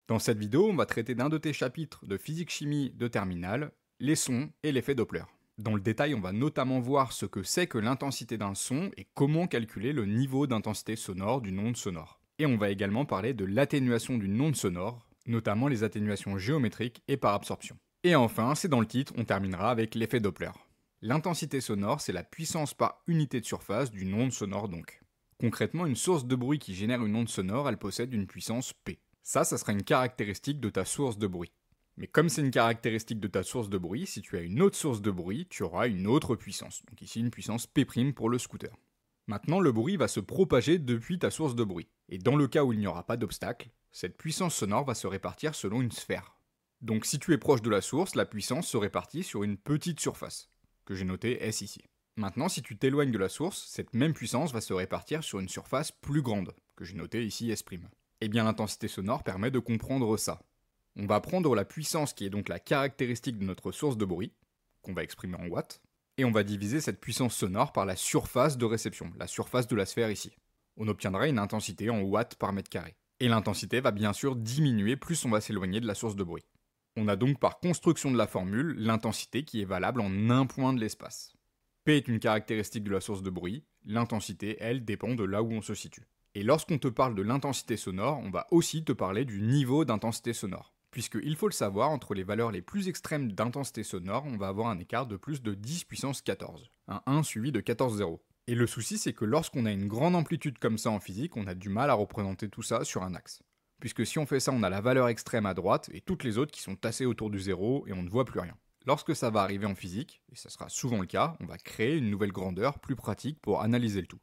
Dans cette vidéo, on va traiter d'un de tes chapitres de physique-chimie de terminale, les sons et l'effet Doppler. Dans le détail, on va notamment voir ce que c'est que l'intensité d'un son et comment calculer le niveau d'intensité sonore d'une onde sonore. Et on va également parler de l'atténuation d'une onde sonore, notamment les atténuations géométriques et par absorption. Et enfin, c'est dans le titre, on terminera avec l'effet Doppler. L'intensité sonore, c'est la puissance par unité de surface d'une onde sonore donc. Concrètement, une source de bruit qui génère une onde sonore, elle possède une puissance P. Ça sera une caractéristique de ta source de bruit. Mais comme c'est une caractéristique de ta source de bruit, si tu as une autre source de bruit, tu auras une autre puissance. Donc ici une puissance P' pour le scooter. Maintenant, le bruit va se propager depuis ta source de bruit. Et dans le cas où il n'y aura pas d'obstacle, cette puissance sonore va se répartir selon une sphère. Donc si tu es proche de la source, la puissance se répartit sur une petite surface, que j'ai notée S ici. Maintenant, si tu t'éloignes de la source, cette même puissance va se répartir sur une surface plus grande, que j'ai notée ici S'. Eh bien l'intensité sonore permet de comprendre ça. On va prendre la puissance qui est donc la caractéristique de notre source de bruit, qu'on va exprimer en watts, et on va diviser cette puissance sonore par la surface de réception, la surface de la sphère ici. On obtiendra une intensité en watts par mètre carré. Et l'intensité va bien sûr diminuer plus on va s'éloigner de la source de bruit. On a donc par construction de la formule l'intensité qui est valable en un point de l'espace. P est une caractéristique de la source de bruit, l'intensité, elle, dépend de là où on se situe. Et lorsqu'on te parle de l'intensité sonore, on va aussi te parler du niveau d'intensité sonore. Puisqu'il faut le savoir, entre les valeurs les plus extrêmes d'intensité sonore, on va avoir un écart de plus de 10 puissance 14. Un 1 suivi de 14 zéros. Et le souci, c'est que lorsqu'on a une grande amplitude comme ça en physique, on a du mal à représenter tout ça sur un axe. Puisque si on fait ça, on a la valeur extrême à droite et toutes les autres qui sont tassées autour du zéro et on ne voit plus rien. Lorsque ça va arriver en physique, et ça sera souvent le cas, on va créer une nouvelle grandeur plus pratique pour analyser le tout.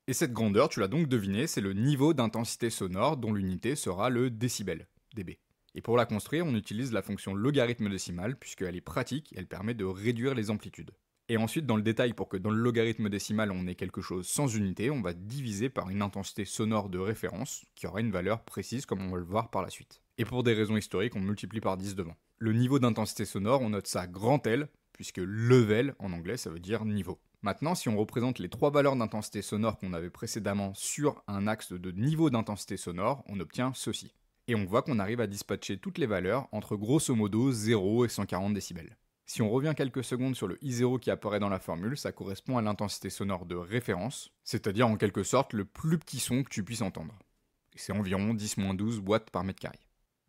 Et cette grandeur, tu l'as donc deviné, c'est le niveau d'intensité sonore dont l'unité sera le décibel, dB. Et pour la construire, on utilise la fonction logarithme décimal, puisqu'elle est pratique, elle permet de réduire les amplitudes. Et ensuite, dans le détail, pour que dans le logarithme décimal on ait quelque chose sans unité, on va diviser par une intensité sonore de référence, qui aura une valeur précise comme on va le voir par la suite. Et pour des raisons historiques, on multiplie par 10 devant. Le niveau d'intensité sonore, on note ça grand L, puisque level, en anglais, ça veut dire niveau. Maintenant, si on représente les trois valeurs d'intensité sonore qu'on avait précédemment sur un axe de niveau d'intensité sonore, on obtient ceci. Et on voit qu'on arrive à dispatcher toutes les valeurs entre grosso modo 0 et 140 décibels. Si on revient quelques secondes sur le I0 qui apparaît dans la formule, ça correspond à l'intensité sonore de référence, c'est-à-dire en quelque sorte le plus petit son que tu puisses entendre. Et c'est environ 10-12 watts par mètre carré.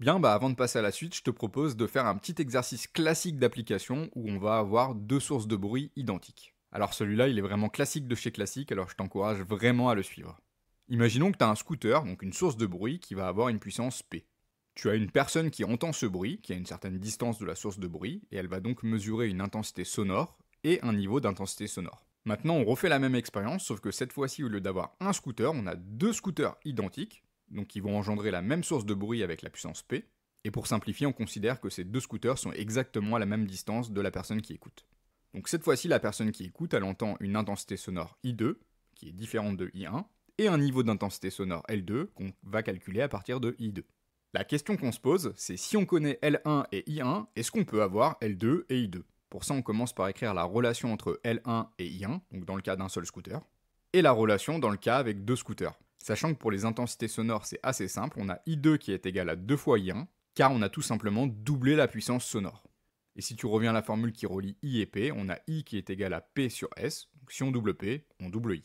Bien, avant de passer à la suite, je te propose de faire un petit exercice classique d'application où on va avoir deux sources de bruit identiques. Alors celui-là, il est vraiment classique de chez classique, alors je t'encourage vraiment à le suivre. Imaginons que tu as un scooter, donc une source de bruit, qui va avoir une puissance P. Tu as une personne qui entend ce bruit, qui a une certaine distance de la source de bruit, et elle va donc mesurer une intensité sonore et un niveau d'intensité sonore. Maintenant, on refait la même expérience, sauf que cette fois-ci, au lieu d'avoir un scooter, on a deux scooters identiques, donc qui vont engendrer la même source de bruit avec la puissance P, et pour simplifier, on considère que ces deux scooters sont exactement à la même distance de la personne qui écoute. Donc cette fois-ci, la personne qui écoute, elle entend une intensité sonore I2, qui est différente de I1, et un niveau d'intensité sonore L2, qu'on va calculer à partir de I2. La question qu'on se pose, c'est si on connaît L1 et I1, est-ce qu'on peut avoir L2 et I2 ? Pour ça, on commence par écrire la relation entre L1 et I1, donc dans le cas d'un seul scooter, et la relation dans le cas avec deux scooters. Sachant que pour les intensités sonores, c'est assez simple, on a I2 qui est égal à 2 fois I1, car on a tout simplement doublé la puissance sonore. Et si tu reviens à la formule qui relie I et P, on a I qui est égal à P sur S, donc si on double P, on double I.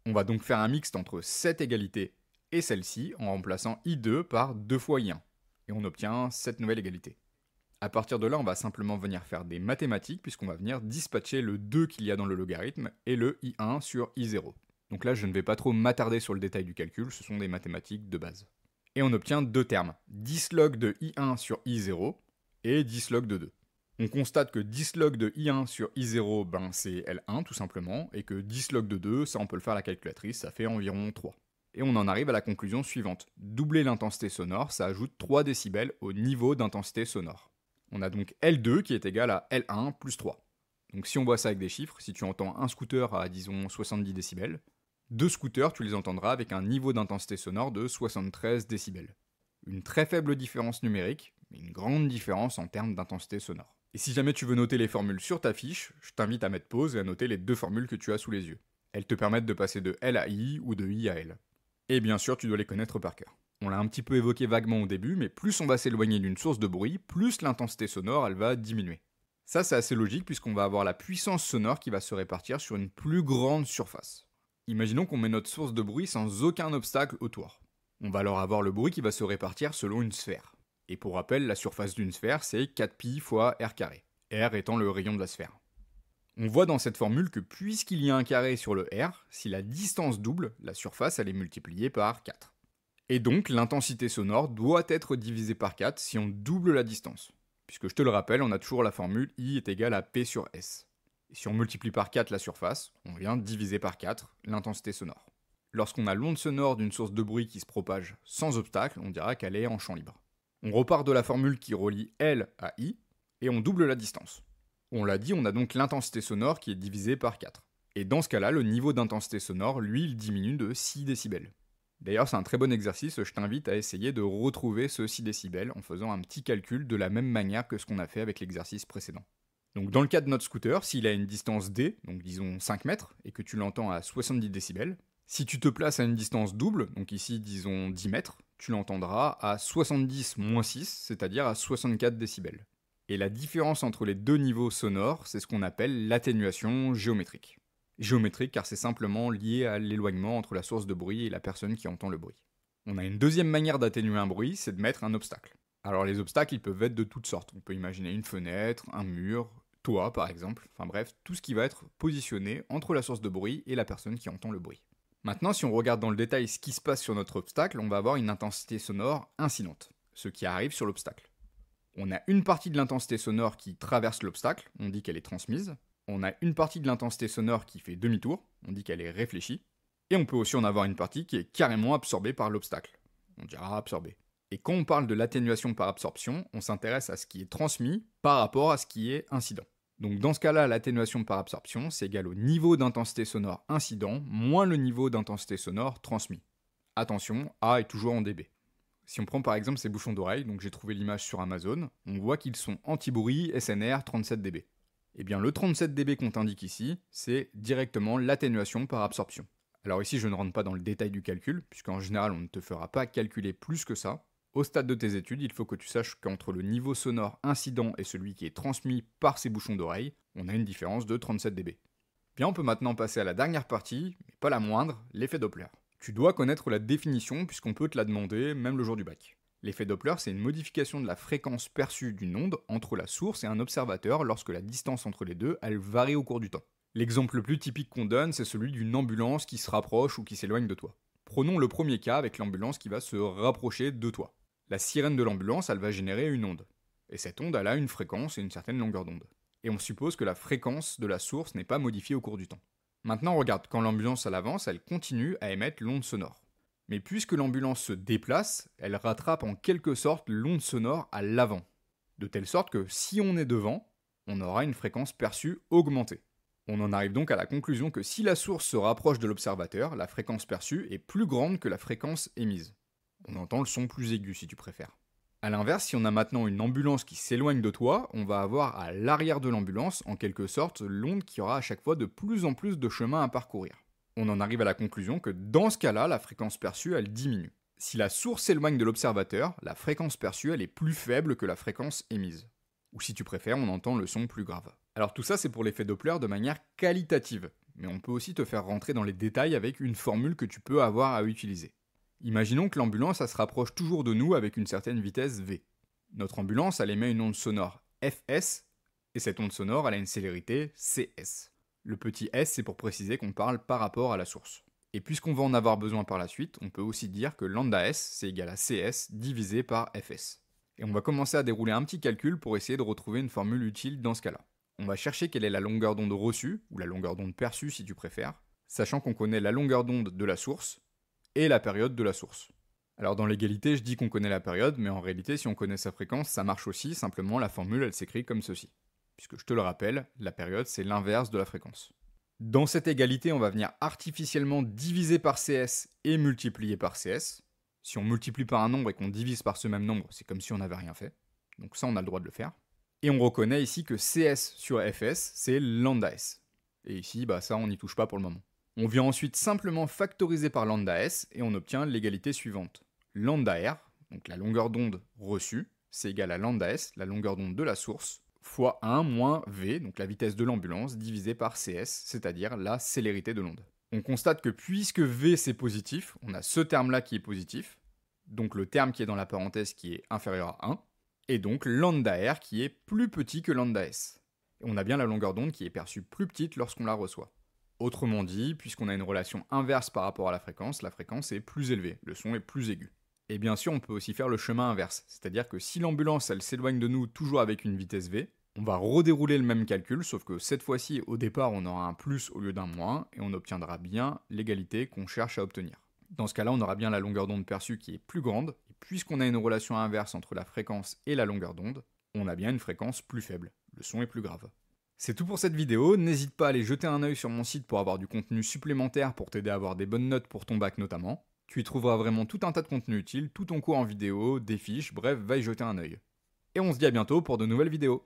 On va donc faire un mixte entre cette égalité et celle-ci en remplaçant I2 par 2 fois I1, et on obtient cette nouvelle égalité. A partir de là, on va simplement venir faire des mathématiques, puisqu'on va venir dispatcher le 2 qu'il y a dans le logarithme et le I1 sur I0. Donc là, je ne vais pas trop m'attarder sur le détail du calcul, ce sont des mathématiques de base. Et on obtient deux termes, 10 log de I1 sur I0 et 10 log de 2. On constate que 10 log de I1 sur I0, c'est L1 tout simplement, et que 10 log de 2, ça on peut le faire à la calculatrice, ça fait environ 3. Et on en arrive à la conclusion suivante. Doubler l'intensité sonore, ça ajoute 3 décibels au niveau d'intensité sonore. On a donc L2 qui est égal à L1 plus 3. Donc si on voit ça avec des chiffres, si tu entends un scooter à disons 70 décibels, deux scooters tu les entendras avec un niveau d'intensité sonore de 73 décibels. Une très faible différence numérique, mais une grande différence en termes d'intensité sonore. Et si jamais tu veux noter les formules sur ta fiche, je t'invite à mettre pause et à noter les deux formules que tu as sous les yeux. Elles te permettent de passer de L à I ou de I à L. Et bien sûr, tu dois les connaître par cœur. On l'a un petit peu évoqué vaguement au début, mais plus on va s'éloigner d'une source de bruit, plus l'intensité sonore elle va diminuer. Ça c'est assez logique puisqu'on va avoir la puissance sonore qui va se répartir sur une plus grande surface. Imaginons qu'on met notre source de bruit sans aucun obstacle autour. On va alors avoir le bruit qui va se répartir selon une sphère. Et pour rappel, la surface d'une sphère c'est 4pi fois r carré, r étant le rayon de la sphère. On voit dans cette formule que puisqu'il y a un carré sur le r, si la distance double, la surface elle est multipliée par 4. Et donc l'intensité sonore doit être divisée par 4 si on double la distance. Puisque je te le rappelle, on a toujours la formule I est égal à P sur S. Et si on multiplie par 4 la surface, on vient diviser par 4 l'intensité sonore. Lorsqu'on a l'onde sonore d'une source de bruit qui se propage sans obstacle, on dira qu'elle est en champ libre. On repart de la formule qui relie L à I, et on double la distance. On l'a dit, on a donc l'intensité sonore qui est divisée par 4. Et dans ce cas-là, le niveau d'intensité sonore, lui, il diminue de 6 décibels. D'ailleurs, c'est un très bon exercice, je t'invite à essayer de retrouver ce 6 décibels en faisant un petit calcul de la même manière que ce qu'on a fait avec l'exercice précédent. Donc dans le cas de notre scooter, s'il a une distance d, donc disons 5 mètres, et que tu l'entends à 70 décibels, si tu te places à une distance double, donc ici disons 10 mètres, tu l'entendras à 70 moins 6, c'est-à-dire à 64 décibels. Et la différence entre les deux niveaux sonores, c'est ce qu'on appelle l'atténuation géométrique. Géométrique car c'est simplement lié à l'éloignement entre la source de bruit et la personne qui entend le bruit. On a une deuxième manière d'atténuer un bruit, c'est de mettre un obstacle. Alors les obstacles, ils peuvent être de toutes sortes. On peut imaginer une fenêtre, un mur, toi par exemple, enfin bref, tout ce qui va être positionné entre la source de bruit et la personne qui entend le bruit. Maintenant, si on regarde dans le détail ce qui se passe sur notre obstacle, on va avoir une intensité sonore incidente, ce qui arrive sur l'obstacle. On a une partie de l'intensité sonore qui traverse l'obstacle, on dit qu'elle est transmise. On a une partie de l'intensité sonore qui fait demi-tour, on dit qu'elle est réfléchie. Et on peut aussi en avoir une partie qui est carrément absorbée par l'obstacle. On dira absorbée. Et quand on parle de l'atténuation par absorption, on s'intéresse à ce qui est transmis par rapport à ce qui est incident. Donc dans ce cas-là, l'atténuation par absorption, c'est égal au niveau d'intensité sonore incident moins le niveau d'intensité sonore transmis. Attention, A est toujours en dB. Si on prend par exemple ces bouchons d'oreille, donc j'ai trouvé l'image sur Amazon, on voit qu'ils sont anti-bruit SNR 37 dB. Eh bien le 37 dB qu'on t'indique ici, c'est directement l'atténuation par absorption. Alors ici je ne rentre pas dans le détail du calcul, puisqu'en général on ne te fera pas calculer plus que ça. Au stade de tes études, il faut que tu saches qu'entre le niveau sonore incident et celui qui est transmis par ces bouchons d'oreille, on a une différence de 37 dB. Bien, on peut maintenant passer à la dernière partie, mais pas la moindre, l'effet Doppler. Tu dois connaître la définition puisqu'on peut te la demander même le jour du bac. L'effet Doppler, c'est une modification de la fréquence perçue d'une onde entre la source et un observateur lorsque la distance entre les deux, elle varie au cours du temps. L'exemple le plus typique qu'on donne, c'est celui d'une ambulance qui se rapproche ou qui s'éloigne de toi. Prenons le premier cas avec l'ambulance qui va se rapprocher de toi. La sirène de l'ambulance, elle va générer une onde. Et cette onde, elle a une fréquence et une certaine longueur d'onde. Et on suppose que la fréquence de la source n'est pas modifiée au cours du temps. Maintenant, regarde, quand l'ambulance elle avance, elle continue à émettre l'onde sonore. Mais puisque l'ambulance se déplace, elle rattrape en quelque sorte l'onde sonore à l'avant. De telle sorte que si on est devant, on aura une fréquence perçue augmentée. On en arrive donc à la conclusion que si la source se rapproche de l'observateur, la fréquence perçue est plus grande que la fréquence émise. On entend le son plus aigu si tu préfères. A l'inverse, si on a maintenant une ambulance qui s'éloigne de toi, on va avoir à l'arrière de l'ambulance, en quelque sorte, l'onde qui aura à chaque fois de plus en plus de chemin à parcourir. On en arrive à la conclusion que dans ce cas-là, la fréquence perçue, elle diminue. Si la source s'éloigne de l'observateur, la fréquence perçue, elle est plus faible que la fréquence émise. Ou si tu préfères, on entend le son plus grave. Alors tout ça, c'est pour l'effet Doppler de manière qualitative, mais on peut aussi te faire rentrer dans les détails avec une formule que tu peux avoir à utiliser. Imaginons que l'ambulance elle se rapproche toujours de nous avec une certaine vitesse v. Notre ambulance elle émet une onde sonore fs, et cette onde sonore elle a une célérité cs. Le petit s c'est pour préciser qu'on parle par rapport à la source. Et puisqu'on va en avoir besoin par la suite, on peut aussi dire que lambda s c'est égal à cs divisé par fs. Et on va commencer à dérouler un petit calcul pour essayer de retrouver une formule utile dans ce cas-là. On va chercher quelle est la longueur d'onde reçue, ou la longueur d'onde perçue si tu préfères, sachant qu'on connaît la longueur d'onde de la source, et la période de la source. Alors dans l'égalité, je dis qu'on connaît la période, mais en réalité, si on connaît sa fréquence, ça marche aussi, simplement la formule, elle s'écrit comme ceci. Puisque je te le rappelle, la période, c'est l'inverse de la fréquence. Dans cette égalité, on va venir artificiellement diviser par CS et multiplier par CS. Si on multiplie par un nombre et qu'on divise par ce même nombre, c'est comme si on n'avait rien fait. Donc ça, on a le droit de le faire. Et on reconnaît ici que CS sur FS, c'est lambda S. Et ici, bah ça, on n'y touche pas pour le moment. On vient ensuite simplement factoriser par lambda S et on obtient l'égalité suivante. lambda R, donc la longueur d'onde reçue, c'est égal à lambda S, la longueur d'onde de la source, fois 1 moins V, donc la vitesse de l'ambulance, divisé par CS, c'est-à-dire la célérité de l'onde. On constate que puisque V c'est positif, on a ce terme-là qui est positif, donc le terme qui est dans la parenthèse qui est inférieur à 1, et donc lambda R qui est plus petit que lambda S. Et on a bien la longueur d'onde qui est perçue plus petite lorsqu'on la reçoit. Autrement dit, puisqu'on a une relation inverse par rapport à la fréquence est plus élevée, le son est plus aigu. Et bien sûr, on peut aussi faire le chemin inverse, c'est-à-dire que si l'ambulance elle s'éloigne de nous toujours avec une vitesse V, on va redérouler le même calcul, sauf que cette fois-ci, au départ, on aura un plus au lieu d'un moins, et on obtiendra bien l'égalité qu'on cherche à obtenir. Dans ce cas-là, on aura bien la longueur d'onde perçue qui est plus grande, et puisqu'on a une relation inverse entre la fréquence et la longueur d'onde, on a bien une fréquence plus faible, le son est plus grave. C'est tout pour cette vidéo, n'hésite pas à aller jeter un œil sur mon site pour avoir du contenu supplémentaire pour t'aider à avoir des bonnes notes pour ton bac notamment. Tu y trouveras vraiment tout un tas de contenu utile, tout ton cours en vidéo, des fiches, bref, va y jeter un œil. Et on se dit à bientôt pour de nouvelles vidéos.